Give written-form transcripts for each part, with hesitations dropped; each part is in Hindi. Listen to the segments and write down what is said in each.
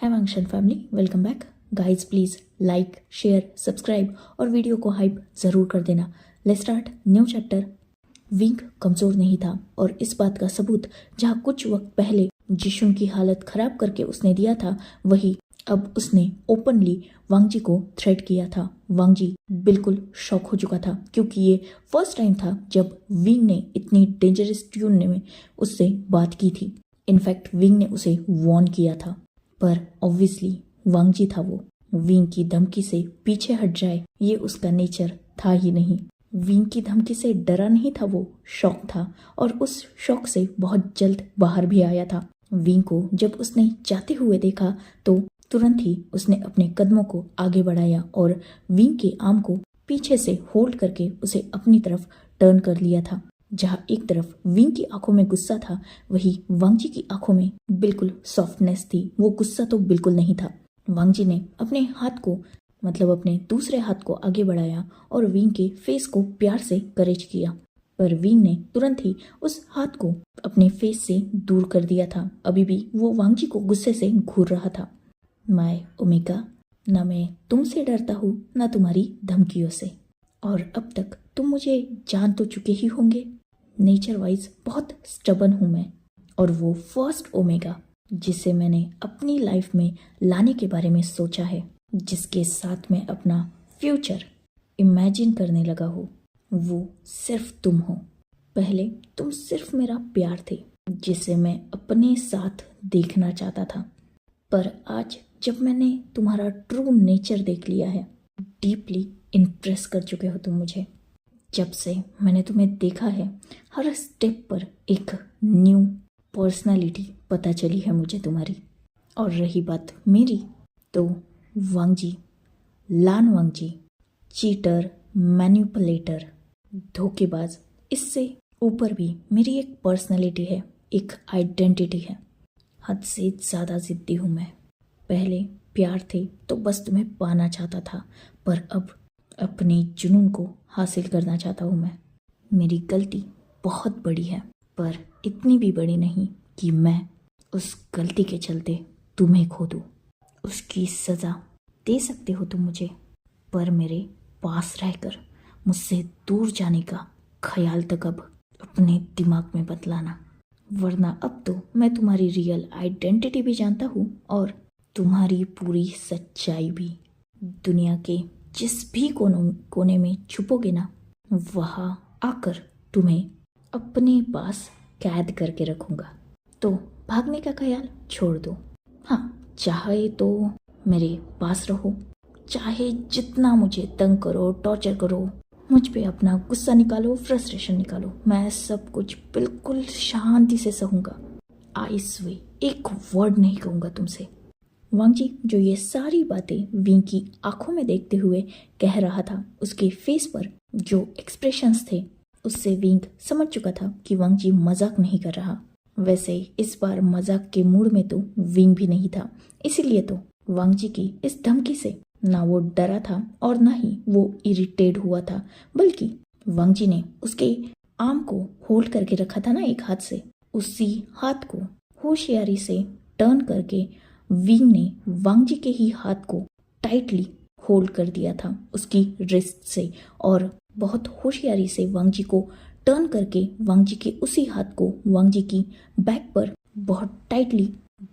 Hi Wangshan family, welcome back guys. Please like, share, subscribe और वीडियो को हाइप ज़रूर कर देना। Let's start new chapter. Wing कमज़ोर नहीं था और इस बात का सबूत जहाँ कुछ वक्त पहले जिशुन की हालत खराब करके उसने दिया था, वही अब उसने ओपनली वांगजी को थ्रेट किया था। वांगजी बिल्कुल शॉक हो चुका था क्योंकि ये फर्स्ट टाइम था जब विंग ने इतनी डेंजरस ट्यून में उससे बात की थी। इनफैक्ट विंग ने उसे वॉर्न किया था, पर ऑब्वियसली वांगजी था वो। विंग की धमकी से पीछे हट जाए ये उसका नेचर था ही नहीं। विंग की धमकी से डरा नहीं था वो, शॉक था और उस शॉक से बहुत जल्द बाहर भी आया था। विंग को जब उसने जाते हुए देखा तो तुरंत ही उसने अपने कदमों को आगे बढ़ाया और विंग के आर्म को पीछे से होल्ड करके उसे अपनी तरफ टर्न कर लिया था। जहाँ एक तरफ विंग की आंखों में गुस्सा था, वही वांगजी की आंखों में बिल्कुल सॉफ्टनेस थी। वो गुस्सा तो बिल्कुल नहीं था। वांगजी ने अपने हाथ को अपने दूसरे हाथ को आगे बढ़ाया और विंग के फेस को प्यार से करेज किया, पर विंग ने तुरंत ही उस हाथ को अपने फेस से दूर कर दिया था। अभी भी वो वांगजी को गुस्से से घूर रहा था। माय ओमेगा, ना मैं तुमसे डरता हूँ ना तुम्हारी धमकियों से, और अब तक तुम मुझे जान तो चुके ही होंगे। नेचर वाइज बहुत स्टबन हूँ मैं, और वो फर्स्ट ओमेगा जिसे मैंने अपनी लाइफ में लाने के बारे में सोचा है, जिसके साथ मैं अपना फ्यूचर इमेजिन करने लगा हूँ, वो सिर्फ तुम हो। पहले तुम सिर्फ मेरा प्यार थे जिसे मैं अपने साथ देखना चाहता था, पर आज जब मैंने तुम्हारा ट्रू नेचर देख लिया है, डीपली इम्प्रेस कर चुके हो तुम मुझे। जब से मैंने तुम्हें देखा है, हर स्टेप पर एक न्यू पर्सनालिटी पता चली है मुझे तुम्हारी। और रही बात मेरी, तो वांगजी, लान वांगजी, चीटर, मैनिपुलेटर, धोखेबाज, इससे ऊपर भी मेरी एक पर्सनालिटी है, एक आइडेंटिटी है। हद से ज़्यादा जिद्दी हूँ मैं। पहले प्यार थे तो बस तुम्हें पाना चाहता था, पर अब अपने जुनून को हासिल करना चाहता हूँ मैं। मेरी गलती बहुत बड़ी है, पर इतनी भी बड़ी नहीं कि मैं उस गलती के चलते तुम्हें खो दूँ। उसकी सज़ा दे सकते हो तुम मुझे, पर मेरे पास रहकर मुझसे दूर जाने का ख्याल तक अब अपने दिमाग में बतलाना, वरना अब तो मैं तुम्हारी रियल आइडेंटिटी भी जानता हूँ और तुम्हारी पूरी सच्चाई भी। दुनिया के जिस भी कोने में छुपोगे ना, वहाँ आकर तुम्हें अपने पास कैद करके रखूँगा। तो भागने का ख्याल छोड़ दो। हाँ, चाहे तो मेरे पास रहो, चाहे जितना मुझे तंग करो, टॉर्चर करो, मुझ पे अपना गुस्सा निकालो, फ्रस्ट्रेशन निकालो, मैं सब कुछ बिल्कुल शांति से सहूँगा। आई स्वे, एक वर्ड नहीं कहूँगा तुमसे। वांगजी जो ये सारी बातें विंग की आंखों में देखते हुए कह रहा था, उसके फेस पर जो एक्सप्रेशंस थे, उससे विंग समझ चुका था कि वांगजी मजाक नहीं कर रहा। वैसे इस बार मजाक के मूड में तो विंग भी नहीं था, इसीलिए तो वांगजी की इस धमकी से ना वो डरा था और ना ही वो इरिटेट हुआ था, बल्कि वांगजी ने उसके आर्म को होल्ड करके रखा था ना एक हाथ से, उसी हाथ को होशियारी से टर्न करके विंग ने वांगजी के ही हाथ को टाइटली होल्ड कर दिया था उसकी रिस्ट से, और बहुत होशियारी से वांगजी को टर्न करके वांगजी के उसी हाथ को वांगजी की बैक पर बहुत टाइटली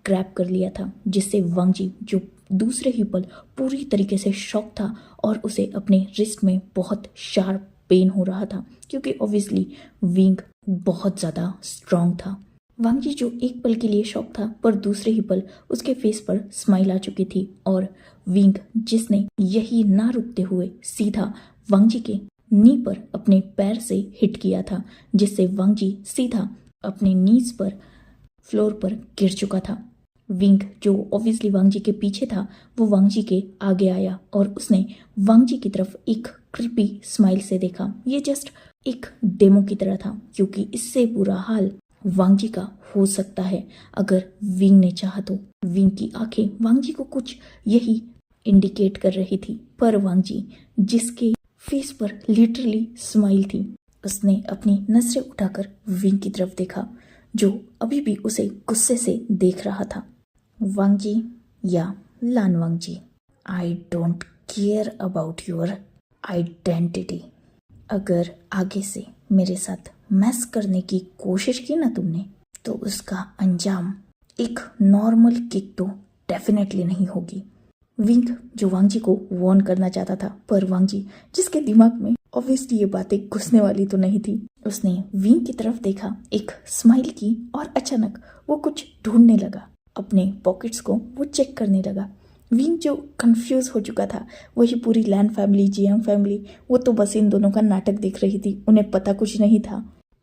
ग्रैब कर लिया था, जिससे वांगजी जो दूसरे ही पल पूरी तरीके से शॉक था और उसे अपने रिस्ट में बहुत शार्प पेन हो रहा था, क्योंकि ऑब्वियसली विंग बहुत ज़्यादा स्ट्रांग था। वांगजी जो एक पल के लिए शॉक था, पर दूसरे ही पल उसके फेस पर स्माइल आ चुकी थी, और विंग जिसने यही ना रुकते हुए सीधा वांगजी के नी पर अपने पैर से हिट किया था, जिससे वांगजी सीधा अपने नीज पर फ्लोर पर गिर चुका था। विंग जो ऑब्वियसली वांगजी के पीछे था, वो वांगजी के आगे आया और उसने वांगजी की तरफ एक क्रीपी स्माइल से देखा। ये जस्ट एक डेमो की तरह था, क्योंकि इससे बुरा हाल वांगजी का हो सकता है अगर विंग ने चाहा तो। विंग की आंखें वांगजी को कुछ यही इंडिकेट कर रही थी, पर वांगजी जिसके फेस पर लिटरली स्माइल थी, उसने अपनी नजरें उठाकर विंग की तरफ देखा, जो अभी भी उसे गुस्से से देख रहा था। वांगजी, या Lan Wangji, I don't care about your identity. अगर आगे से मेरे साथ मैस करने की कोशिश की ना तुमने, तो उसका अंजाम एक नॉर्मल किक तो डेफिनेटली नहीं होगी। विंग जो वांगजी को वार्न करना चाहता था, पर वांगजी जिसके दिमाग में ऑब्वियसली ये बातें घुसने वाली तो नहीं थी, उसने विंग की तरफ देखा, एक स्माइल की और अचानक वो कुछ ढूंढने लगा। अपने पॉकेट्स को वो चेक करने लगा। विंग जो कंफ्यूज हो चुका था, वही पूरी लैन फैमिली, जियांग फैमिली, वो तो बस इन दोनों का नाटक देख रही थी। उन्हें पता कुछ नहीं था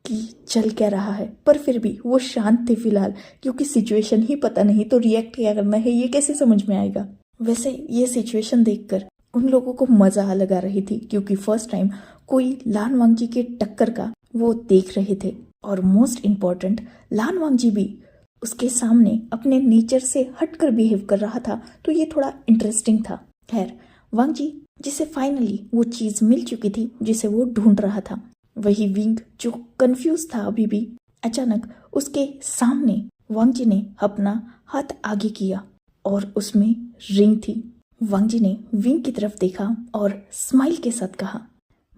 कि चल क्या रहा है, पर फिर भी वो शांत थे फिलहाल, क्योंकि सिचुएशन ही पता नहीं तो रिएक्ट क्या करना है ये कैसे समझ में आएगा। वैसे ये सिचुएशन देखकर उन लोगों को मजा लगा रही थी, क्योंकि फर्स्ट टाइम कोई लान वांगजी के टक्कर का वो देख रहे थे। और मोस्ट इम्पॉर्टेंट, लान वांगजी भी उसके सामने अपने नेचर से हटकर बिहेव कर रहा था, तो ये थोड़ा इंटरेस्टिंग था। खैर, वांगजी जिसे फाइनली वो चीज मिल चुकी थी जिसे वो ढूंढ रहा था, वही विंग जो कंफ्यूज था अभी भी, अचानक उसके सामने वांगजी ने अपना हाथ आगे किया और उसमें रिंग थी। वांगजी ने विंग की तरफ देखा और स्माइल के साथ कहा,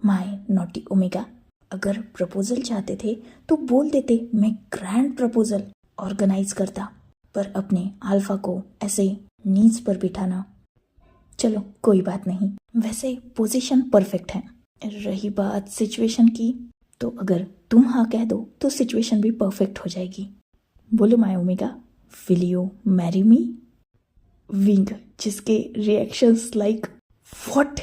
माय नॉटी ओमेगा, अगर प्रपोजल चाहते थे तो बोल देते, मैं ग्रैंड प्रपोजल ऑर्गेनाइज करता, पर अपने अल्फा को ऐसे नीज पर बिठाना, चलो कोई बात नहीं। वैसे पोजीशन परफेक्ट है। रही बात सिचुएशन की, तो अगर तुम हाँ कह दो तो सिचुएशन भी परफेक्ट हो जाएगी। बोलो my omega, will you marry me? Wing जिसके रिएक्शंस लाइक व्हाट,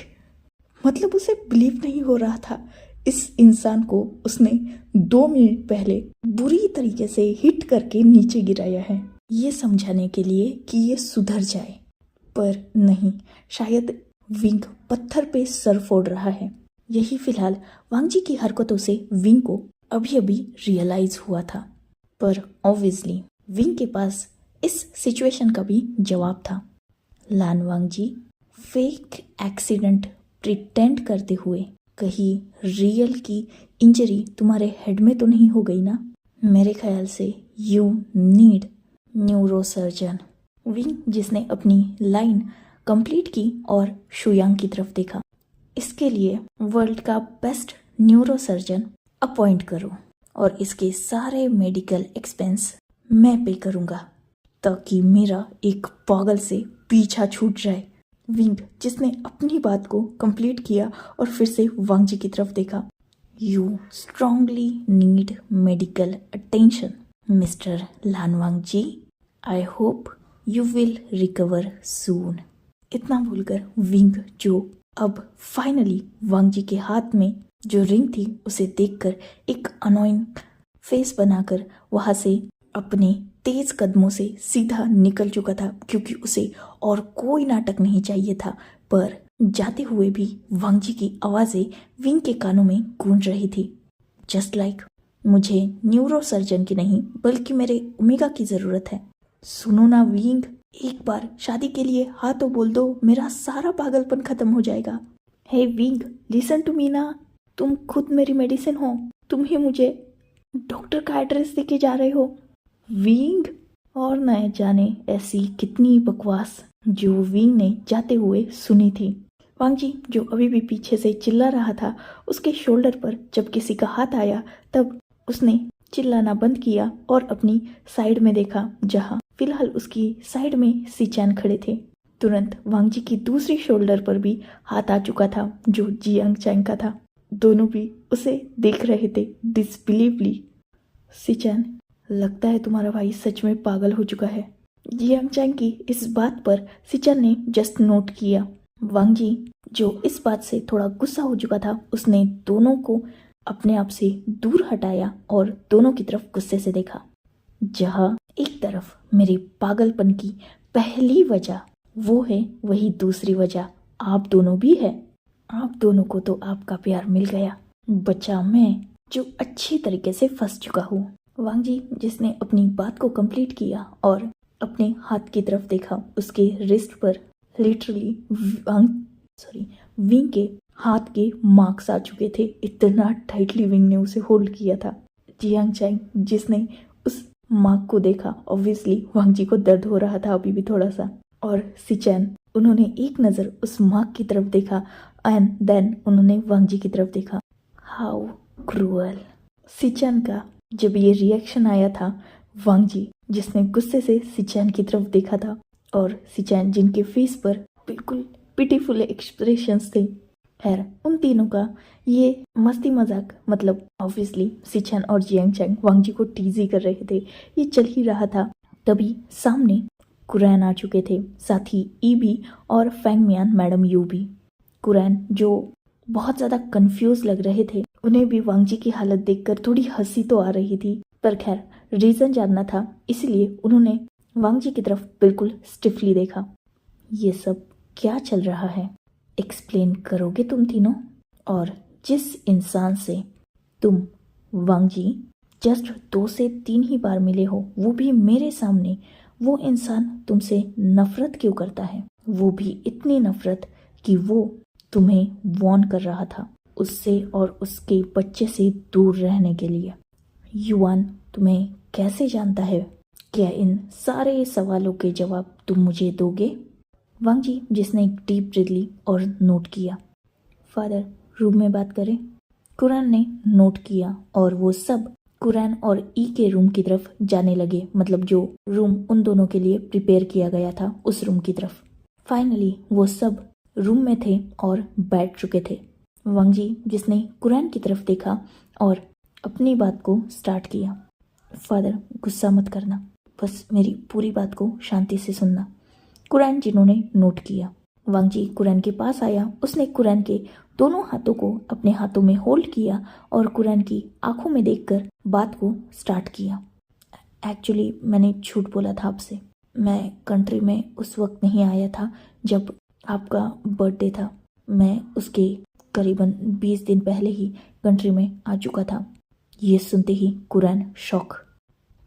मतलब उसे बिलीव नहीं हो रहा था। इस इंसान को उसने 2 मिनट पहले बुरी तरीके से हिट करके नीचे गिराया है, ये समझाने के लिए कि ये सुधर जाए, पर नहीं, शायद विंग पत्थर पे सर फोड़ रहा है। यही फिलहाल वांगजी की हरकतों से विंग को अभी अभी रियलाइज हुआ था, पर ऑब्वियसली विंग के पास इस सिचुएशन का भी जवाब था। लान वांगजी, फेक एक्सीडेंट प्रिटेंड करते हुए कहीं रियल की इंजरी तुम्हारे हेड में तो नहीं हो गई ना? मेरे ख्याल से यू नीड न्यूरोसर्जन। विंग जिसने अपनी लाइन कंप्लीट की और शुयांग की तरफ देखा, इसके लिए वर्ल्ड का बेस्ट न्यूरोसर्जन अपॉइंट करो और इसके सारे मेडिकल एक्सपेंस मैं पे करूंगा, ताकि मेरा एक पागल से पीछा छूट जाए। विंग जिसने अपनी बात को कंप्लीट किया और फिर से वांगजी की तरफ देखा, you strongly need medical attention mister Lan Wangji, I hope you will recover soon. इतना बोलकर विंग जो अब फाइनली वांगजी के हाथ में जो रिंग थी उसे देखकर एक अनोइंग फेस बनाकर वहां से अपने तेज कदमों से सीधा निकल चुका था, क्योंकि उसे और कोई नाटक नहीं चाहिए था। पर जाते हुए भी वांगजी की आवाजें विंग के कानों में गूंज रही थी, जस्ट लाइक मुझे न्यूरोसर्जन की नहीं बल्कि मेरे ओमेगा की जरूरत है। सुनो ना विंग, एक बार शादी के लिए हाँ तो बोल दो, मेरा सारा पागलपन खत्म हो जाएगा। हे विंग, लिसन टू मी ना, तुम खुद मेरी मेडिसिन हो, तुम ही मुझे डॉक्टर का एड्रेस देके जा रहे हो। विंग, और न जाने ऐसी कितनी बकवास जो विंग ने जाते हुए सुनी थी। वांगजी जो अभी भी पीछे से चिल्ला रहा था, उसके शोल्डर पर जब किसी का हाथ आया तब उसने चिल्लाना बंद किया और अपनी साइड में देखा, जहां फिलहाल उसकी साइड में सिचैन खड़े थे। तुरंत वांगजी की दूसरी शोल्डर पर भी हाथ आ चुका था, जो जियांग चैंग का था। दोनों भी उसे देख रहे थे डिसबिलीवली। सिचैन, लगता है तुम्हारा भाई सच में पागल हो चुका है। जियांग चैंग की इस बात पर सिचैन ने जस्ट नोट किया। वांगजी जो इस बात से थोड़ा गुस्सा हो चुका था, उसने दोनों को अपने आप से दूर हटाया और दोनों की तरफ गुस्से से देखा। जहां एक तरफ मेरे पागलपन की पहली वजह वो है, वही दूसरी वजह आप दोनों भी है। आप दोनों को तो आपका प्यार मिल गया, बचा मैं जो अच्छी तरीके से फंस चुका हूँ। वांगजी जिसने अपनी बात को कंप्लीट किया और अपने हाथ की तरफ देखा, उसके रिस्ट पर लिटरली विंग के हाथ के मार्क्स आ चुके थे, इतना टाइटली विंग ने उसे होल्ड किया था। जियांग चैंग जिसने उस मार्क को देखा, ऑब्वियसली वांगजी को दर्द हो रहा था अभी भी थोड़ा सा। और सिचैन। उन्होंने एक नज़र उस मार्क की तरफ देखा एंड देन उन्होंने वांग जी की तरफ देखा। How cruel. सिचैन का जब ये रिएक्शन आया था, वांग जी जिसने गुस्से से सिचैन की तरफ देखा था और सिचैन जिनके फेस पर बिल्कुल पिटीफुल एक्सप्रेशंस थे। खैर, उन तीनों का ये मस्ती मजाक, मतलब ऑब्वियसली सिचैन और जियांग चैंग वांग जी को टीज ही कर रहे थे, ये चल ही रहा था। तभी सामने कुरैन आ चुके थे, साथ ही ईबी और फैंगमियान मैडम यू भी। कुरैन जो बहुत ज़्यादा कंफ्यूज लग रहे थे, उन्हें भी वांग जी की हालत देखकर थोड़ी हंसी तो आ रही थी, पर खैर रीज़न जानना था, इसलिए उन्होंने वांग जी की तरफ बिल्कुल स्टिफली देखा। ये सब क्या चल रहा है, एक्सप्लेन करोगे तुम तीनों? और जिस इंसान से तुम वांग जी जस्ट 2 से 3 ही बार मिले हो, वो भी मेरे सामने, वो इंसान तुमसे नफरत क्यों करता है? वो भी इतनी नफरत कि वो तुम्हें वॉर्न कर रहा था उससे और उसके बच्चे से दूर रहने के लिए। युआन तुम्हें कैसे जानता है? क्या इन सारे सवालों के जवाब तुम मुझे दोगे? वांग जी जिसने एक डीप ब्रीथ ली और नोट किया। फादर, रूम में बात करें। कुरैन ने नोट किया और वो सब कुरैन और ई के रूम की तरफ जाने लगे, मतलब जो रूम उन दोनों के लिए प्रिपेयर किया गया था उस रूम की तरफ। फाइनली वो सब रूम में थे और बैठ चुके थे। वांग जी जिसने कुरैन की तरफ देखा और अपनी बात को स्टार्ट किया। फादर, गुस्सा मत करना, बस मेरी पूरी बात को शांति से सुनना। कुरैन जिन्होंने नोट किया। वांग जी कुरैन के पास आया, उसने कुरैन के दोनों हाथों को अपने हाथों में होल्ड किया और कुरैन की आंखों में देखकर बात को स्टार्ट किया। एक्चुअली मैंने झूठ बोला था आपसे, मैं कंट्री में उस वक्त नहीं आया था जब आपका बर्थडे था। मैं उसके करीबन 20 दिन पहले ही कंट्री में आ चुका था। ये सुनते ही कुरैन शॉक।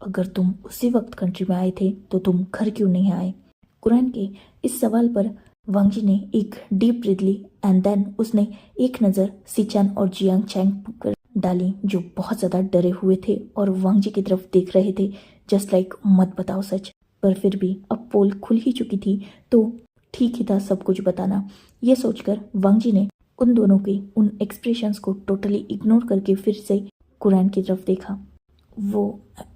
अगर तुम उसी वक्त कंट्री में आए थे तो तुम घर क्यों नहीं आए? कुरैन के इस सवाल पर वांग जी ने एक डीप ब्रीथ ली एंड देन उसने एक नज़र सिचैन और जियांग चैंग पर डाली, जो बहुत ज़्यादा डरे हुए थे और वांग जी की तरफ देख रहे थे जस्ट लाइक मत बताओ सच। पर फिर भी अब पोल खुल ही चुकी थी तो ठीक ही था सब कुछ बताना। ये सोचकर वांग जी ने उन दोनों के उन एक्सप्रेशंस को टोटली इग्नोर करके फिर से कुरैन की तरफ देखा। वो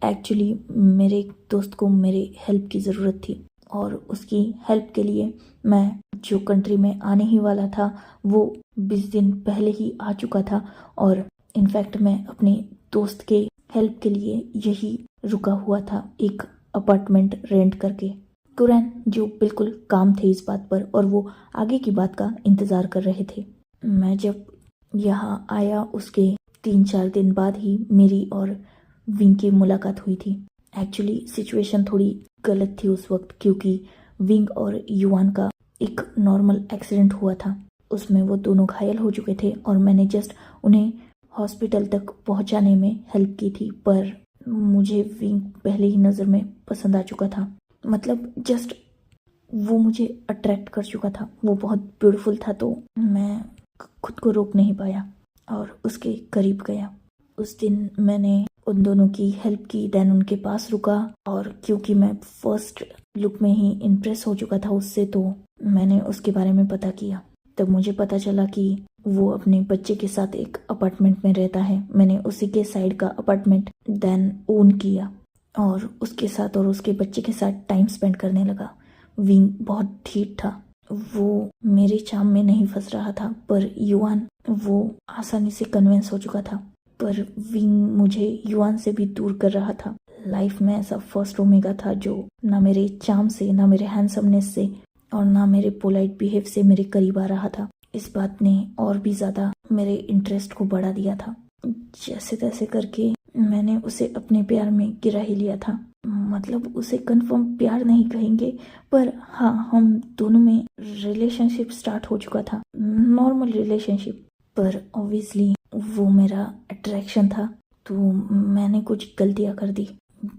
एक्चुअली मेरे एक दोस्त को मेरे हेल्प की ज़रूरत थी और उसकी हेल्प के लिए मैं जो कंट्री में आने ही वाला था वो 20 दिन पहले ही आ चुका था और इनफैक्ट मैं अपने दोस्त के हेल्प के लिए यही रुका हुआ था, एक अपार्टमेंट रेंट करके। कुरैन जो बिल्कुल काम थे इस बात पर और वो आगे की बात का इंतज़ार कर रहे थे। मैं जब यहाँ आया उसके 3-4 दिन बाद ही मेरी और विंग की मुलाकात हुई थी। एक्चुअली सिचुएशन थोड़ी गलत थी उस वक्त, क्योंकि विंग और युआन का एक नॉर्मल एक्सीडेंट हुआ था, उसमें वो दोनों घायल हो चुके थे और मैंने जस्ट उन्हें हॉस्पिटल तक पहुंचाने में हेल्प की थी। पर मुझे विंग पहले ही नज़र में पसंद आ चुका था, मतलब जस्ट वो मुझे अट्रैक्ट कर चुका था, वो बहुत ब्यूटीफुल था, तो मैं खुद को रोक नहीं पाया और उसके करीब गया। उस दिन मैंने उन दोनों की हेल्प की, देन उनके पास रुका और क्योंकि मैं फर्स्ट लुक में ही इम्प्रेस हो चुका था उससे, तो मैंने उसके बारे में पता किया। तब मुझे पता चला कि वो अपने बच्चे के साथ एक अपार्टमेंट में रहता है। मैंने उसी के साइड का अपार्टमेंट देन ओन किया और उसके साथ और उसके बच्चे के साथ टाइम स्पेंड करने लगा। विंग बहुत ठीक था, वो मेरे चाम में नहीं फंस रहा था, पर युआन वो आसानी से कन्विंस हो चुका था। पर विंग मुझे युआन से भी दूर कर रहा था। लाइफ में ऐसा फर्स्ट ओमेगा था जो ना मेरे चाम से, ना मेरे हैंडसमनेस से और ना मेरे पोलाइट बिहेव से मेरे करीब आ रहा था। इस बात ने और भी ज़्यादा मेरे इंटरेस्ट को बढ़ा दिया था। जैसे तैसे करके मैंने उसे अपने प्यार में गिरा ही लिया था। मतलब उसे कंफर्म प्यार नहीं कहेंगे, पर हाँ, हम दोनों में रिलेशनशिप स्टार्ट हो चुका था, नॉर्मल रिलेशनशिप। पर ऑब्वियसली वो मेरा अट्रैक्शन था, तो मैंने कुछ गलतियाँ कर दी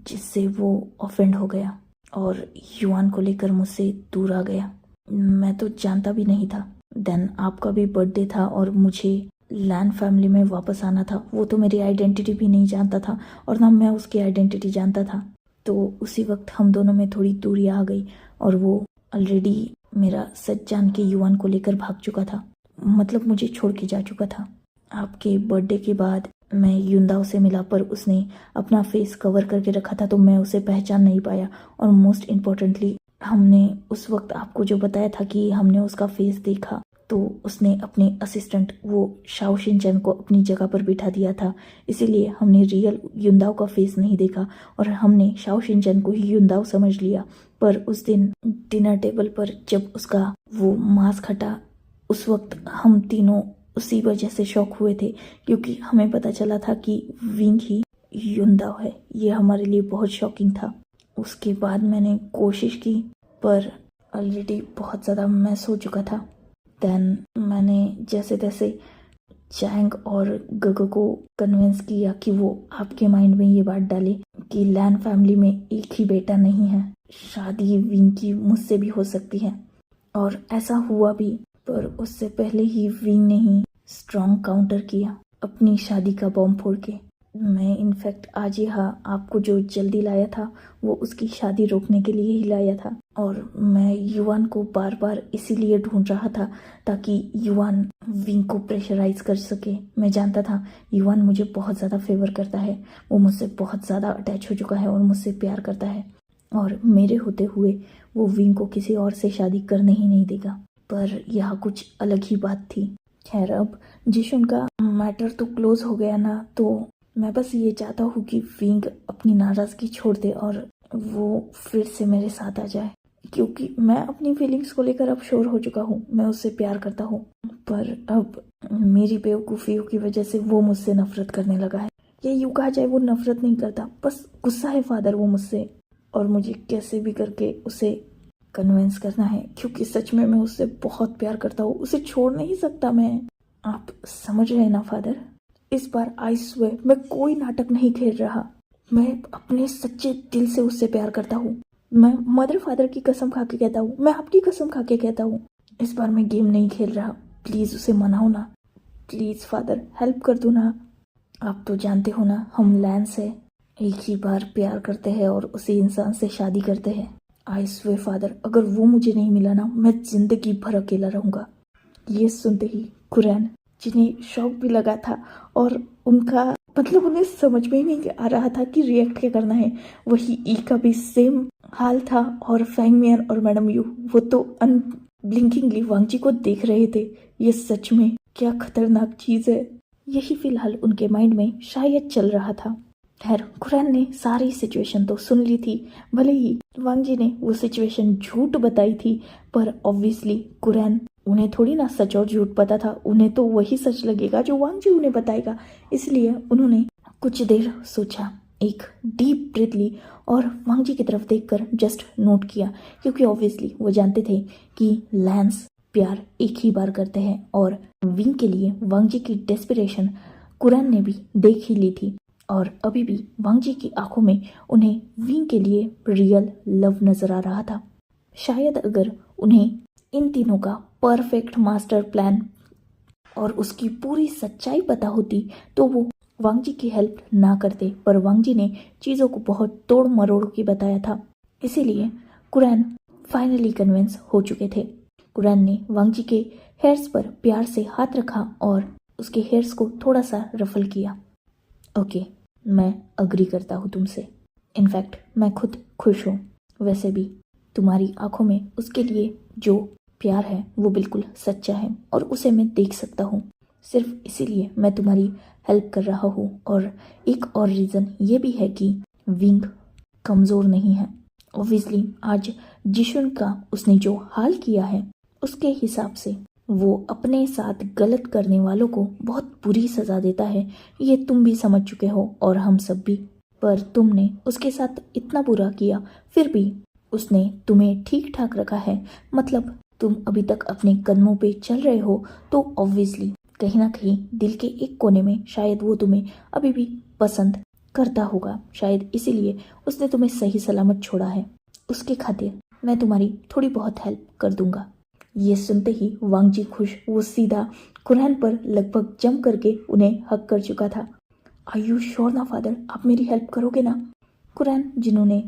जिससे वो ऑफेंड हो गया और युआन को लेकर मुझसे दूर आ गया। मैं तो जानता भी नहीं था। देन आपका भी बर्थडे था और मुझे लैन फैमिली में वापस आना था। वो तो मेरी आइडेंटिटी भी नहीं जानता था और ना मैं उसकी आइडेंटिटी जानता था। तो उसी वक्त हम दोनों में थोड़ी दूरी आ गई और वो ऑलरेडी मेरा सच जान के युवान को लेकर भाग चुका था, मतलब मुझे छोड़ के जा चुका था। आपके बर्थडे के बाद मैं युंदाओ से मिला, पर उसने अपना फेस कवर करके रखा था तो मैं उसे पहचान नहीं पाया। और मोस्ट इम्पोर्टेंटली, हमने उस वक्त आपको जो बताया था कि हमने उसका फेस देखा, तो उसने अपने असिस्टेंट वो शाओ शिनचैन को अपनी जगह पर बिठा दिया था। इसीलिए हमने रियल युंदाओ का फेस नहीं देखा और हमने शाओ शिनचैन को ही युंदाओ समझ लिया। पर उस दिन डिनर टेबल पर जब उसका वो मास्क हटा, उस वक्त हम तीनों उसी वजह से शॉक हुए थे, क्योंकि हमें पता चला था कि विंग ही युंदाओ है। ये हमारे लिए बहुत शॉकिंग था। उसके बाद मैंने कोशिश की, पर ऑलरेडी बहुत ज़्यादा मैस हो चुका था। देन मैंने जैसे तैसे चैंग और गगो को कन्विंस किया कि वो आपके माइंड में ये बात डाले कि लैन फैमिली में एक ही बेटा नहीं है, शादी विंग की मुझसे भी हो सकती है। और ऐसा हुआ भी, पर उससे पहले ही विंग ने ही स्ट्रॉन्ग काउंटर किया अपनी शादी का बॉम्ब फोड़ के। मैं इनफैक्ट आज यहाँ आपको जो जल्दी लाया था वो उसकी शादी रोकने के लिए ही लाया था। और मैं युवान को बार बार इसीलिए ढूंढ रहा था ताकि युवान विंग को प्रेशराइज कर सके। मैं जानता था युवान मुझे बहुत ज़्यादा फेवर करता है, वो मुझसे बहुत ज़्यादा अटैच हो चुका है और मुझसे प्यार करता है, और मेरे होते हुए वो विंग को किसी और से शादी करने ही नहीं देगा। पर यहाँ कुछ अलग ही बात थी। खैर, अब जिशुन का मैटर तो क्लोज हो गया ना, तो मैं बस ये चाहता हूँ कि विंग अपनी नाराज़गी छोड़ दे और वो फिर से मेरे साथ आ जाए, क्योंकि मैं अपनी फीलिंग्स को लेकर अब श्योर हो चुका हूँ। मैं उससे प्यार करता हूँ, पर अब मेरी बेवकूफ़ियों की वजह से वो मुझसे नफरत करने लगा है। या यूँ कहा जाए, वो नफरत नहीं करता, बस गुस्सा है फादर वो मुझसे, और मुझे कैसे भी करके उसे कन्विंस करना है, क्योंकि सच में मैं उससे बहुत प्यार करता हूँ। उसे छोड़ नहीं सकता मैं। आप समझ रहे हैं ना फादर? इस बार आई स्वेयर मैं कोई नाटक नहीं खेल रहा। मैं अपने सच्चे दिल से उससे प्यार करता हूँ। मैं मदर फादर की कसम खा के कहता हूँ, मैं आपकी कसम खा के कहता हूँ, इस बार मैं गेम नहीं खेल रहा। प्लीज़ उसे मनाओ ना, प्लीज़ फादर हेल्प कर दो ना। आप तो जानते हो ना, हम लैन से एक ही बार प्यार करते हैं और उसी इंसान से शादी करते हैं। आई स्वेयर फादर, अगर वो मुझे नहीं मिला ना, मैं जिंदगी भर अकेला रहूँगा। ये सुनते ही कुरैन, जिन्हें शौक भी लगा था और उनका मतलब उन्हें समझ में ही नहीं आ रहा था कि रिएक्ट क्या करना है, वही ई का भी सेम हाल था। और फैंगमियन और मैडम यू वो तो अनब्लिंकिंगली वांगजी को देख रहे थे। ये सच में क्या खतरनाक चीज है, यही फिलहाल उनके माइंड में शायद चल रहा था। खैर, कुरैन ने सारी सिचुएशन तो सुन ली थी। भले ही वांगजी ने वो सिचुएशन झूठ बताई थी, पर ऑब्वियसली कुरैन उन्हें थोड़ी ना सच और झूठ पता था। उन्हें तो वही सच लगेगा जो वांगजी उन्हें बताएगा। इसलिए उन्होंने कुछ देर सोचा, एक डीप ब्रीथ ली और वांगजी की तरफ देखकर जस्ट नोट किया, क्योंकि ऑब्वियसली वो जानते थे कि लैंस प्यार एक ही बार करते हैं। और विंग के लिए वांगजी की डेस्पिरेशन कुरैन ने भी देख ही ली थी, और अभी भी वांगजी की आंखों में उन्हें विंग के लिए रियल लव नजर आ रहा था। शायद अगर उन्हें इन तीनों का परफेक्ट मास्टर प्लान और उसकी पूरी सच्चाई पता होती तो वो वांगजी की हेल्प ना करते, पर वांगजी ने चीज़ों को बहुत तोड़ मरोड़ के बताया था। इसीलिए कुरैन फाइनली कन्विंस हो चुके थे। कुरैन ने वांगजी के हेयर्स पर प्यार से हाथ रखा और उसके हेयर्स को थोड़ा सा रफल किया। ओके, मैं अग्री करता हूँ तुमसे। इनफैक्ट मैं खुद खुश हूँ। वैसे भी तुम्हारी आंखों में उसके लिए जो प्यार है वो बिल्कुल सच्चा है और उसे मैं देख सकता हूँ। सिर्फ इसीलिए मैं तुम्हारी हेल्प कर रहा हूँ। और एक और रीज़न ये भी है कि विंग कमज़ोर नहीं है। ऑब्वियसली आज जिशुन का उसने जो हाल किया है उसके हिसाब से वो अपने साथ गलत करने वालों को बहुत बुरी सज़ा देता है। ये तुम भी समझ चुके हो और हम सब भी। पर तुमने उसके साथ इतना बुरा किया, फिर भी उसने तुम्हें ठीक ठाक रखा है। मतलब तुम अभी तक अपने कदमों पे चल रहे हो, तो ऑब्वियसली कहीं ना कहीं दिल के एक कोने में शायद वो तुम्हें अभी भी पसंद करता होगा। शायद इसीलिए उसने तुम्हें सही सलामत छोड़ा है। उसके खातिर मैं तुम्हारी थोड़ी बहुत हेल्प कर दूंगा। ये सुनते ही वांगजी खुश, वो सीधा कुरैन पर लगभग जम करके उन्हें हक कर चुका था। आर यू श्योर ना फादर, आप मेरी हेल्प करोगे ना? कुरैन, जिन्होंने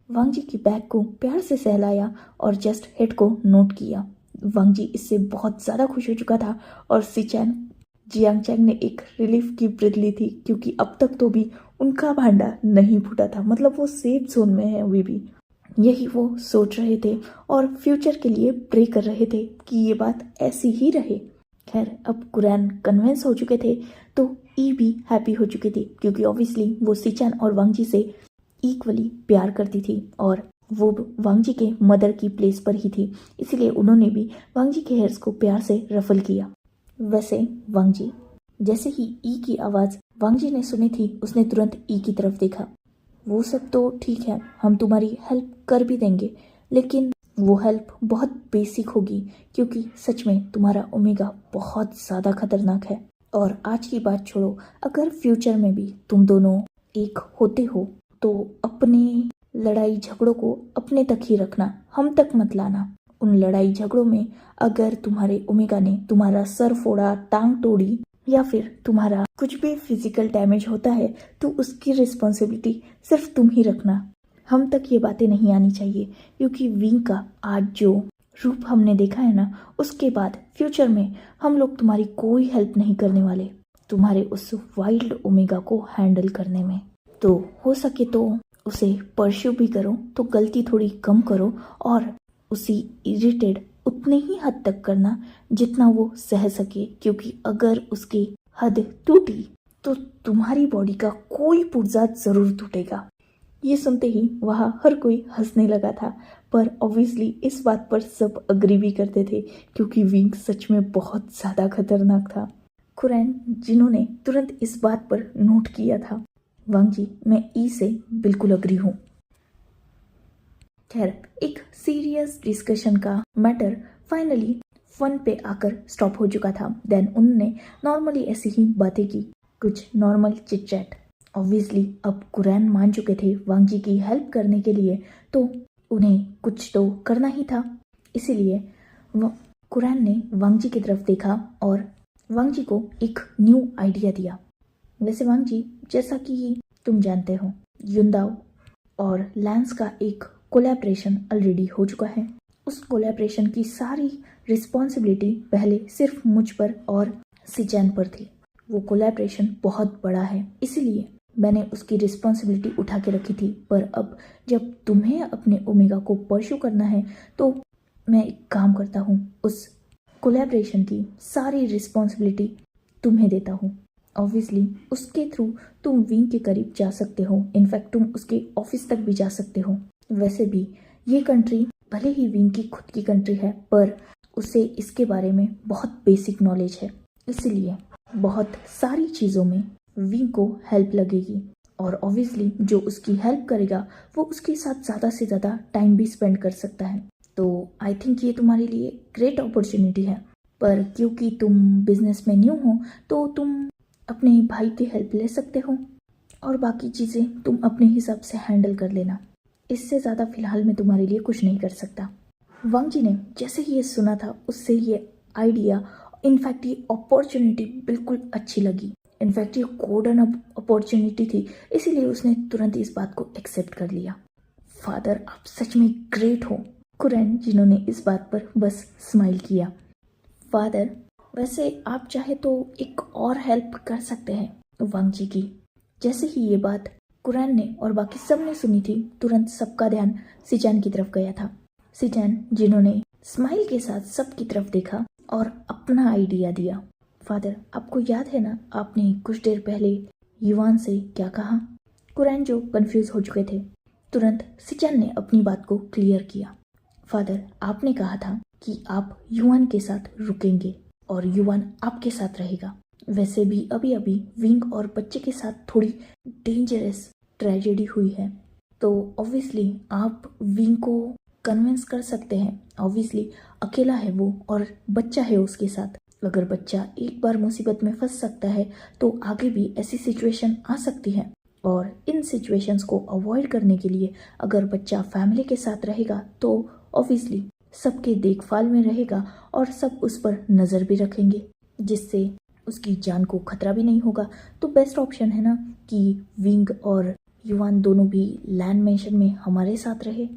वांग जी की बैग को प्यार से सहलाया और जस्ट हेड को नोट किया। वांग जी इससे बहुत ज़्यादा खुश हो चुका था और सिचैन जियांगचैंग ने एक रिलीफ की ब्रीथ ली थी, क्योंकि अब तक तो भी उनका भांडा नहीं फूटा था, मतलब वो सेफ जोन में है अभी भी। यही वो सोच रहे थे और फ्यूचर के लिए प्रे कर रहे थे कि ये बात ऐसी ही रहे। खैर, अब कुरैन कन्विंस हो चुके थे तो ई भी हैप्पी हो चुकी थी, क्योंकि ऑब्वियसली वो सिचैन और वांग जी से इक्वली प्यार करती थी और वो वांग जी के मदर की प्लेस पर ही थी, इसीलिए उन्होंने भी वांग जी के हेयर्स को प्यार से रफल किया। वैसे वांग जी, जैसे ही ई की आवाज़ वांग जी ने सुनी थी, उसने तुरंत ई की तरफ देखा। वो सब तो ठीक है, हम तुम्हारी हेल्प कर भी देंगे, लेकिन वो हेल्प बहुत बेसिक होगी, क्योंकि सच में तुम्हारा ओमेगा बहुत ज़्यादा खतरनाक है। और आज की बात छोड़ो, अगर फ्यूचर में भी तुम दोनों एक होते हो तो अपने लड़ाई झगड़ों को अपने तक ही रखना, हम तक मत लाना। उन लड़ाई झगड़ों में अगर तुम्हारे ओमेगा ने तुम्हारा सर फोड़ा, टांग तोड़ी या फिर तुम्हारा कुछ भी फिजिकल डैमेज होता है तो उसकी रिस्पॉन्सिबिलिटी सिर्फ तुम ही रखना। हम तक ये बातें नहीं आनी चाहिए, क्योंकि विंग का आज जो रूप हमने देखा है ना, उसके बाद फ्यूचर में हम लोग तुम्हारी कोई हेल्प नहीं करने वाले तुम्हारे उस वाइल्ड ओमेगा को हैंडल करने में। तो हो सके तो उसे परस्यू भी करो, तो गलती थोड़ी कम करो और उसी इरिटेड उतने ही हद तक करना जितना वो सह सके, क्योंकि अगर उसकी हद टूटी तो तुम्हारी बॉडी का कोई पुर्जा जरूर टूटेगा। ये सुनते ही वहाँ हर कोई हंसने लगा था, पर ऑब्वियसली इस बात पर सब अग्री भी करते थे, क्योंकि विंग सच में बहुत ज़्यादा खतरनाक था। कुरैन जिन्होंने तुरंत इस बात पर नोट किया था, वांग जी मैं ई से बिल्कुल अग्री हूँ। खैर, एक सीरियस डिस्कशन का मैटर फाइनली फन पे आकर स्टॉप हो चुका था। देन उन्होंने नॉर्मली ऐसी ही बातें की, कुछ नॉर्मल चिट चैट। ऑब्वियसली अब कुरैन मान चुके थे वांग जी की हेल्प करने के लिए, तो उन्हें कुछ तो करना ही था। इसीलिए कुरैन ने वांग जी की तरफ देखा और वांग जी को एक न्यू आइडिया दिया। वैसे वांग जी, जैसा कि तुम जानते हो, युनदाओ और लैंस का एक कोलैबोरेशन ऑलरेडी हो चुका है। उस कोलैबोरेशन की सारी रिस्पॉन्सिबिलिटी पहले सिर्फ मुझ पर और सिचैन पर थी। वो कोलैबोरेशन बहुत बड़ा है, इसीलिए मैंने उसकी रिस्पॉन्सिबिलिटी उठा के रखी थी। पर अब जब तुम्हें अपने ओमेगा को परस्यू करना है तो मैं एक काम करता हूँ, उस कोलैबोरेशन की सारी रिस्पॉन्सिबिलिटी तुम्हें देता हूँ। ऑब्वियसली उसके थ्रू तुम विंग के करीब जा सकते हो, इनफैक्ट तुम उसके ऑफिस तक भी जा सकते हो। वैसे भी ये कंट्री भले ही विंग की खुद की कंट्री है, पर उसे इसके बारे में बहुत बेसिक नॉलेज है, इसलिए बहुत सारी चीज़ों में विंग को हेल्प लगेगी। और ऑब्वियसली जो उसकी हेल्प करेगा वो उसके साथ ज़्यादा से ज़्यादा टाइम भी स्पेंड कर सकता है। तो आई थिंक ये तुम्हारे लिए ग्रेट अपॉर्चुनिटी है। पर क्योंकि तुम बिजनेस में न्यू हो तो तुम अपने भाई की हेल्प ले सकते हो और बाकी चीज़ें तुम अपने हिसाब से हैंडल कर लेना। इससे ज़्यादा फिलहाल मैं तुम्हारे लिए कुछ नहीं कर सकता। वांग जी ने जैसे ही ये सुना था, उससे ये आइडिया, इनफैक्ट ये अपॉर्चुनिटी बिल्कुल अच्छी लगी। इनफैक्ट ये गोल्डन अपॉर्चुनिटी थी, इसीलिए उसने तुरंत इस बात को एक्सेप्ट कर लिया। फादर, आप सच में ग्रेट हो। कुरैन जिन्होंने इस बात पर बस स्माइल किया। फादर, वैसे आप चाहे तो एक और हेल्प कर सकते हैं वांग जी की। जैसे ही ये बात कुरैन ने और बाकी सब ने सुनी थी, तुरंत सबका ध्यान सिचैन की तरफ गया था। सिचैन जिन्होंने स्माइल के साथ सबकी तरफ देखा और अपना आइडिया दिया। फादर, आपको याद है ना, आपने कुछ देर पहले युवान से क्या कहा? कुरैन जो कंफ्यूज हो चुके थे, तुरंत सिचैन ने अपनी बात को क्लियर किया। फादर, आपने कहा था कि आप युवान के साथ रुकेंगे और युवान आपके साथ रहेगा। वैसे भी अभी अभी विंग और बच्चे के साथ थोड़ी डेंजरस ट्रेजेडी हुई है, तो ऑब्वियसली आप विंग को कन्विंस कर सकते हैं। ऑब्वियसली अकेला है वो और बच्चा है उसके साथ। अगर बच्चा एक बार मुसीबत में फंस सकता है तो आगे भी ऐसी सिचुएशन आ सकती है, और इन सिचुएशंस को अवॉइड करने के लिए अगर बच्चा फैमिली के साथ रहेगा तो ऑब्वियसली सबके देखभाल में रहेगा और सब उस पर नज़र भी रखेंगे, जिससे उसकी जान को खतरा भी नहीं होगा। तो बेस्ट ऑप्शन है ना कि विंग और युवान दोनों भी लैंड मेंशन में हमारे साथ रहे।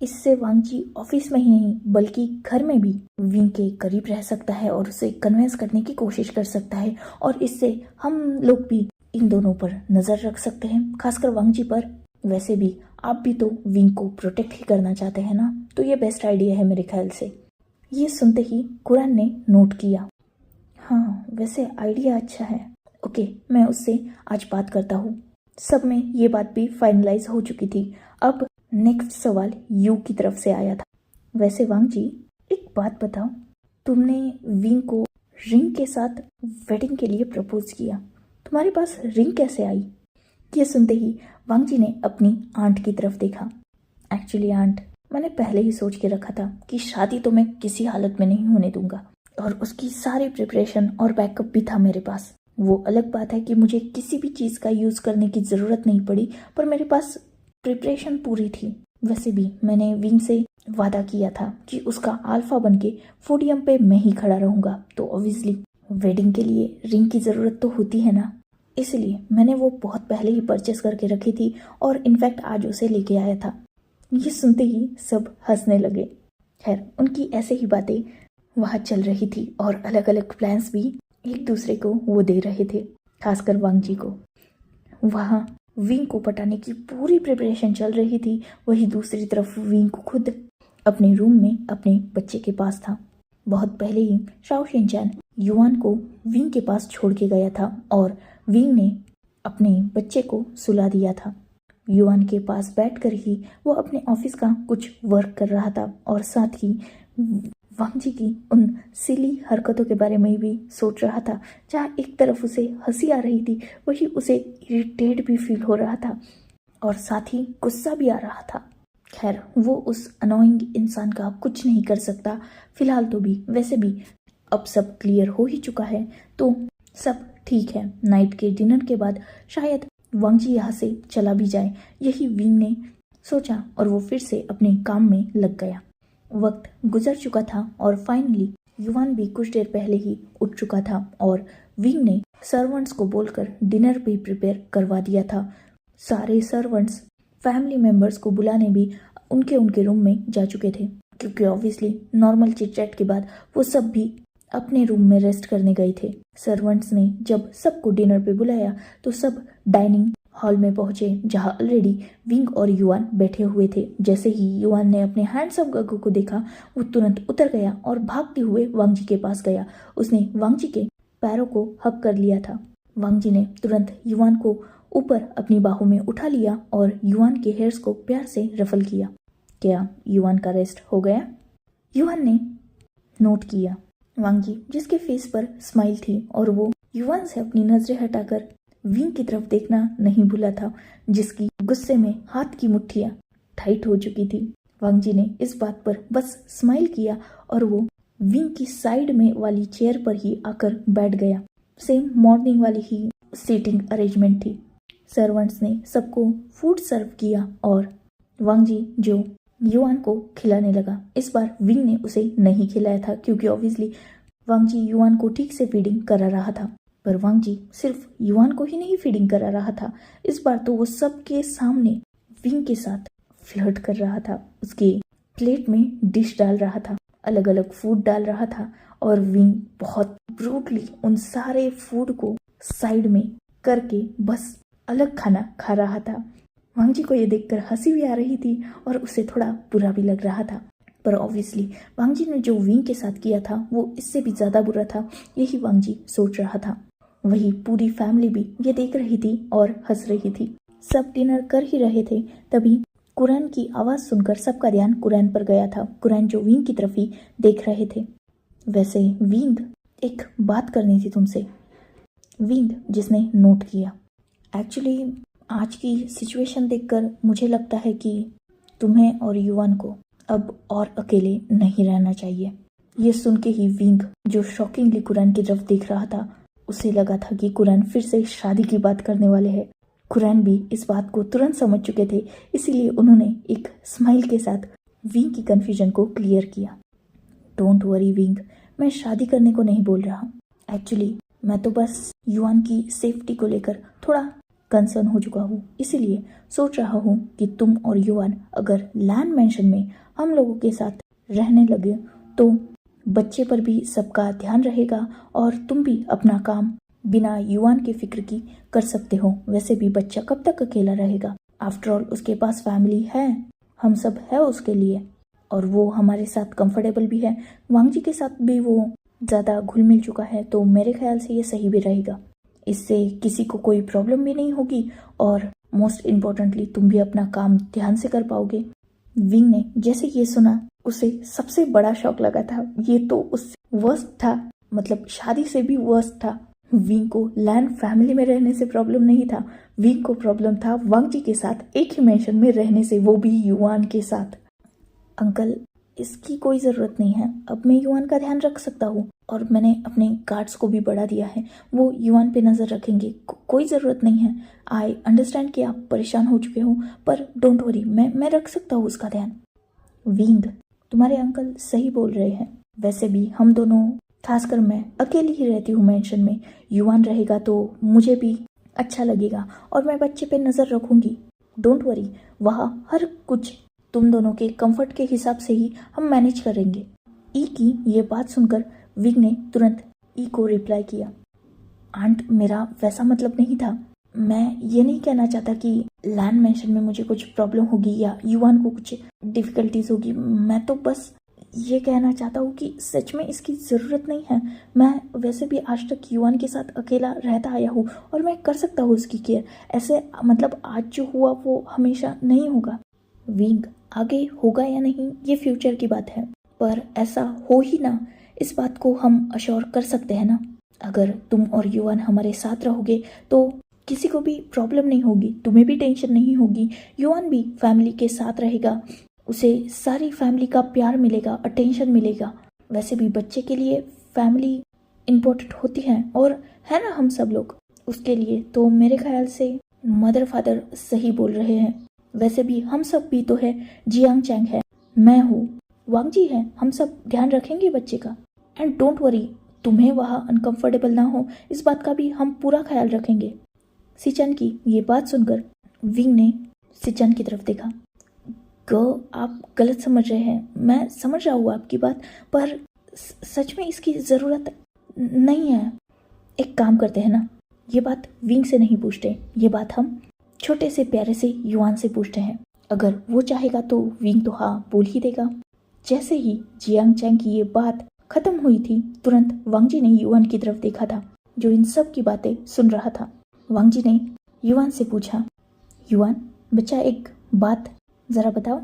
इससे वांग जी ऑफिस में ही नहीं बल्कि घर में भी विंग के करीब रह सकता है और उसे कन्विंस करने की कोशिश कर सकता है, और इससे हम लोग भी इन दोनों पर नजर रख सकते हैं, खासकर वांग जी पर। वैसे भी आप भी तो विंग को प्रोटेक्ट ही करना चाहते हैं ना, तो ये बेस्ट आइडिया है मेरे ख्याल से। ये सुनते ही कुरान ने नोट किया। हाँ, वैसे आइडिया अच्छा है। ओके, मैं उससे आज बात करता हूँ। सब में ये बात भी फाइनलाइज हो चुकी थी। अब नेक्स्ट सवाल यू की तरफ से आया था। वैसे वांग जी, एक बात बताओ, तुमने विंग को रिंग के साथ वेडिंग के लिए प्रपोज किया, तुम्हारे पास रिंग कैसे आई? ये सुनते ही वांग जी ने अपनी आंट की तरफ देखा। एक्चुअली आंट, मैंने पहले ही सोच के रखा था कि शादी तो मैं किसी हालत में नहीं होने दूंगा, और उसकी सारी प्रिपरेशन और बैकअप भी था मेरे पास। वो अलग बात है कि मुझे किसी भी चीज़ का यूज़ करने की ज़रूरत नहीं पड़ी, पर मेरे पास प्रिपरेशन पूरी थी। वैसे भी मैंने विंग से वादा किया था कि उसका अल्फा बनके पोडियम पे मैं ही खड़ा रहूंगा, तो ऑब्वियसली वेडिंग के लिए रिंग की ज़रूरत तो होती है ना, इसलिए मैंने वो बहुत पहले ही परचेस करके रखी थी और इनफैक्ट आज उसे लेके आया था। ये सुनते ही सब हंसने लगे। खैर, उनकी ऐसे ही बातें वहाँ चल रही थी और अलग अलग प्लान्स भी एक दूसरे को वो दे रहे थे, खासकर वांग जी को। वहाँ विंग को पटाने की पूरी प्रिपरेशन चल रही थी, वही दूसरी तरफ विंग को खुद अपने रूम में अपने बच्चे के पास था। बहुत पहले ही शाओ शिनचैन युआन को विंग के पास छोड़ के गया था और विंग ने अपने बच्चे को सुला दिया था। युआन के पास बैठकर ही वो अपने ऑफिस का कुछ वर्क कर रहा था और साथ ही वांग जी की उन सिली हरकतों के बारे में भी सोच रहा था। जहाँ एक तरफ उसे हंसी आ रही थी, वही उसे इरिटेट भी फील हो रहा था और साथ ही गुस्सा भी आ रहा था। खैर, वो उस अनोइंग इंसान का कुछ नहीं कर सकता फिलहाल तो भी। वैसे भी अब सब क्लियर हो ही चुका है, तो सब ठीक है। नाइट के डिनर के बाद शायद वांग जी यहाँ से चला भी जाए, यही विंग ने सोचा और वो फिर से अपने काम में लग गया। वक्त गुजर चुका था और फाइनली युआन भी कुछ देर पहले ही उठ चुका था और विंग ने सर्वेंट्स को बोलकर डिनर भी प्रिपेयर करवा दिया था। सारे सर्वेंट्स फैमिली मेंबर्स को बुलाने भी उनके रूम में जा चुके थे, क्योंकि ऑब्वियसली नॉर्मल चिट चैट के बाद वो सब भी अपने रूम में रेस्ट करने गए थे। सर्वेंट्स ने जब सबको डिनर पे बुलाया तो सब डाइनिंग हॉल में पहुंचे, जहां ऑलरेडी विंग और युआन बैठे हुए थे। जैसे ही युआन ने अपने हैंडसम गगो को देखा, वो तुरंत उतर गया और भागते हुए वांग जी के पास गया। उसने वांग जी के पैरों को हक कर लिया था। वांग जी ने तुरंत युआन को ऊपर अपनी बाहों में उठा लिया और युआन के हेयर्स को प्यार से रफल किया। क्या युआन का रेस्ट हो गया? युआन ने नोट किया। वांग जी, जिसके फेस पर स्माइल थी और वो युआन से अपनी नजरें हटाकर विंग की तरफ देखना नहीं भूला था, जिसकी गुस्से में हाथ की मुट्ठियां टाइट हो चुकी थी। वांग जी ने इस बात पर बस स्माइल किया और वो विंग की साइड में वाली चेयर पर ही आकर बैठ गया। सेम मॉर्निंग वाली ही सीटिंग अरेंजमेंट थी। सर्वेंट्स ने सबको फूड सर्व किया और वांग जी जो युआन को खिलाने लगा। इस बार विंग ने उसे नहीं खिलाया था, क्योंकि ऑब्वियसली वांग जी युआन को ठीक से फीडिंग करा रहा था। पर वांग जी सिर्फ युआन को ही नहीं फीडिंग करा रहा था, इस बार तो वो सबके सामने विंग के साथ फ्लर्ट कर रहा था। उसके प्लेट में डिश डाल रहा था, अलग अलग फूड डाल रहा था और विंग बहुत ब्रूटली उन सारे फूड को साइड में करके बस अलग खाना खा रहा था। वांग जी को ये देखकर हंसी भी आ रही थी और उसे थोड़ा बुरा भी लग रहा था, पर ऑब्वियसली वांग जी ने जो विंग के साथ किया था वो इससे भी ज्यादा बुरा था, यही वांग जी सोच रहा था। वही पूरी फैमिली भी ये देख रही थी और हंस रही थी। सब डिनर कर ही रहे थे, तभी कुरान की आवाज सुनकर सबका ध्यान कुरान पर गया था। कुरान जो विंग की तरफ ही देख रहे थे। वैसे विंग, एक बात करनी थी तुमसे। विंग, जिसने नोट किया। एक्चुअली आज की सिचुएशन देखकर मुझे लगता है कि तुम्हें और युआन को अब और अकेले नहीं रहना चाहिए। ये सुन के ही विंग, जो शॉकिंगली कुरान की तरफ देख रहा था, उसे लगा था कि कुरान फिर से शादी की बात करने वाले हैं। कुरान भी इस बात को तुरंत समझ चुके थे, इसीलिए उन्होंने एक स्माइल के साथ विंग की कंफ्यूजन को क्लियर किया। डोंट वरी विंग, मैं शादी करने को नहीं बोल रहा। एक्चुअली मैं तो बस युआन की सेफ्टी को लेकर थोड़ा कंसर्न हो चुका हूँ, इसीलिए सोच रहा हूँ कि तुम और युवान अगर लैंड मेंशन में हम लोगों के साथ रहने लगे तो बच्चे पर भी सबका ध्यान रहेगा और तुम भी अपना काम बिना युवान की फिक्र की कर सकते हो। वैसे भी बच्चा कब तक अकेला रहेगा, आफ्टर ऑल उसके पास फैमिली है, हम सब है उसके लिए, और वो हमारे साथ कंफर्टेबल भी है। वांगजी के साथ भी वो ज़्यादा घुल मिल चुका है, तो मेरे ख्याल से ये सही भी रहेगा। इससे किसी को कोई प्रॉब्लम भी नहीं होगी और मोस्ट इम्पोर्टेंटली तुम भी अपना काम ध्यान से कर पाओगे। विंग ने जैसे ये सुना उसे सबसे बड़ा शॉक लगा था। ये तो उससे वर्स्ट था, मतलब शादी से भी वर्स्ट था। विंग को लैंड फैमिली में रहने से प्रॉब्लम नहीं था, विंग को प्रॉब्लम था वांगजी के साथ एक ही मेंशन में रहने से, वो भी युवान के साथ। अंकल, इसकी कोई ज़रूरत नहीं है, अब मैं युवान का ध्यान रख सकता हूँ और मैंने अपने गार्ड्स को भी बढ़ा दिया है, वो युवान पे नज़र रखेंगे, कोई ज़रूरत नहीं है। आई अंडरस्टैंड कि आप परेशान हो चुके हो, पर डोंट वरी, मैं रख सकता हूँ उसका ध्यान। विंग, तुम्हारे अंकल सही बोल रहे हैं। वैसे भी हम दोनों, खासकर मैं अकेली ही रहती हूँ मेंशन में, युवान रहेगा तो मुझे भी अच्छा लगेगा और मैं बच्चे पे नज़र रखूँगी। डोंट वरी, वहाँ हर कुछ तुम दोनों के कंफर्ट के हिसाब से ही हम मैनेज करेंगे। ई की ये बात सुनकर विंग ने तुरंत ई को रिप्लाई किया, आंट, मेरा वैसा मतलब नहीं था। मैं ये नहीं कहना चाहता कि लैंड मेंशन में मुझे कुछ प्रॉब्लम होगी या युवान को कुछ डिफिकल्टीज होगी। मैं तो बस ये कहना चाहता हूँ कि सच में इसकी ज़रूरत नहीं है। मैं वैसे भी आज तक युवान के साथ अकेला रहता आया हूँ और मैं कर सकता हूँ उसकी केयर। ऐसे मतलब आज जो हुआ वो हमेशा नहीं होगा। विंग, आगे होगा या नहीं ये फ्यूचर की बात है, पर ऐसा हो ही ना, इस बात को हम अश्योर कर सकते हैं ना। अगर तुम और युवान हमारे साथ रहोगे तो किसी को भी प्रॉब्लम नहीं होगी, तुम्हें भी टेंशन नहीं होगी, युवान भी फैमिली के साथ रहेगा, उसे सारी फैमिली का प्यार मिलेगा, अटेंशन मिलेगा। वैसे भी बच्चे के लिए फैमिली इम्पोर्टेंट होती है और है ना हम सब लोग उसके लिए, तो मेरे ख्याल से मदर फादर सही बोल रहे हैं। वैसे भी हम सब भी तो है, जियांग चैंग है, मैं हूँ, वांगजी है, हम सब ध्यान रखेंगे बच्चे का। एंड डोंट वरी, तुम्हें वहाँ अनकंफर्टेबल ना हो इस बात का भी हम पूरा ख्याल रखेंगे। सिचन की ये बात सुनकर विंग ने सिचन की तरफ देखा। गर्ल, आप गलत समझ रहे हैं, मैं समझ रहा हूँ आपकी बात, पर सच में इसकी ज़रूरत नहीं है। एक काम करते हैं ना, ये बात विंग से नहीं पूछते, ये बात हम छोटे से प्यारे से युवान से पूछते हैं। अगर वो चाहेगा तो विंग तो हाँ बोल ही देगा। जैसे ही जियांग चैंग की ये बात खत्म हुई थी, तुरंत वांगजी ने युवान की तरफ देखा था जो इन सब की बातें सुन रहा था। वांगजी ने युवान से पूछा, युवान बच्चा एक बात जरा बताओ।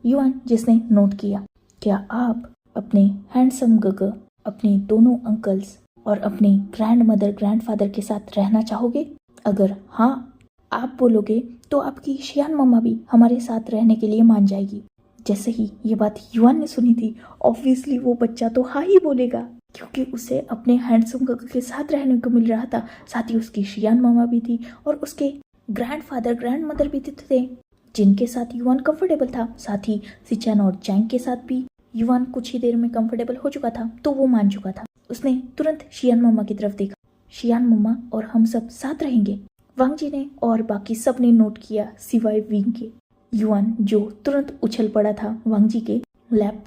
युवान, जिसने नोट किया, क्या आप अपने हैंडसम गग, अपने दोनों अंकल्स और अपने ग्रैंड मदर ग्रैंडफादर के साथ रहना चाहोगे? अगर हाँ आप बोलोगे तो आपकी शियान मम्मा भी हमारे साथ रहने के लिए मान जाएगी। जैसे ही ये बात युवान ने सुनी थी, ऑब्वियसली वो बच्चा तो हाँ ही बोलेगा, क्योंकि उसे अपने हैंडसम गग के साथ रहने को मिल रहा था, साथ ही उसकी शियान मामा भी थी और उसके ग्रैंडफादर ग्रैंड मदर भी थे जिनके साथ युवान कंफर्टेबल था। साथ ही सिचन और चैंग के साथ भी युवान कुछ ही देर में कंफर्टेबल हो चुका था, तो वो मान चुका था। उसने तुरंत शियान मम्मा की तरफ देखा, शियान मम्मा और हम सब साथ रहेंगे। वांगजी ने और बाकी सब ने नोट किया सिवाय विंग के। युवान जो तुरंत उछल पड़ा था वांगजी के लैब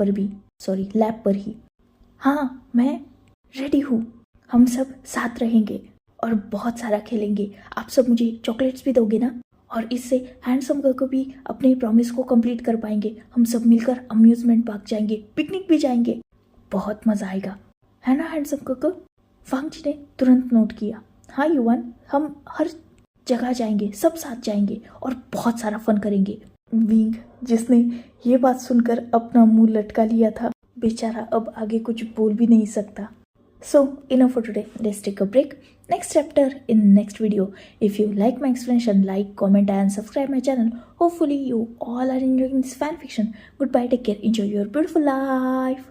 पर ही। हाँ, मैं रेडी हूँ, हम सब साथ रहेंगे और बहुत सारा खेलेंगे। आप सब मुझे चॉकलेट्स भी दोगे ना? और इससे हैंडसम गर्ल को भी अपने प्रॉमिस को कंप्लीट कर पाएंगे। हम सब मिलकर अम्यूजमेंट पार्क जाएंगे, पिकनिक भी जाएंगे, बहुत मजा आएगा, है ना हैंडसम गर्ल? वांगजी ने तुरंत नोट किया। हाँ युवान, हम हर जगह जाएंगे, सब साथ जाएंगे और बहुत सारा फन करेंगे। विंग, जिसने ये बात सुनकर अपना मुंह लटका लिया था, बेचारा अब आगे कुछ बोल भी नहीं सकता। So enough for today. Let's take a break. Next chapter in next video. If you like my explanation, like, comment and subscribe my channel. Hopefully you all are enjoying this fan fiction. Goodbye, take care, enjoy your beautiful life.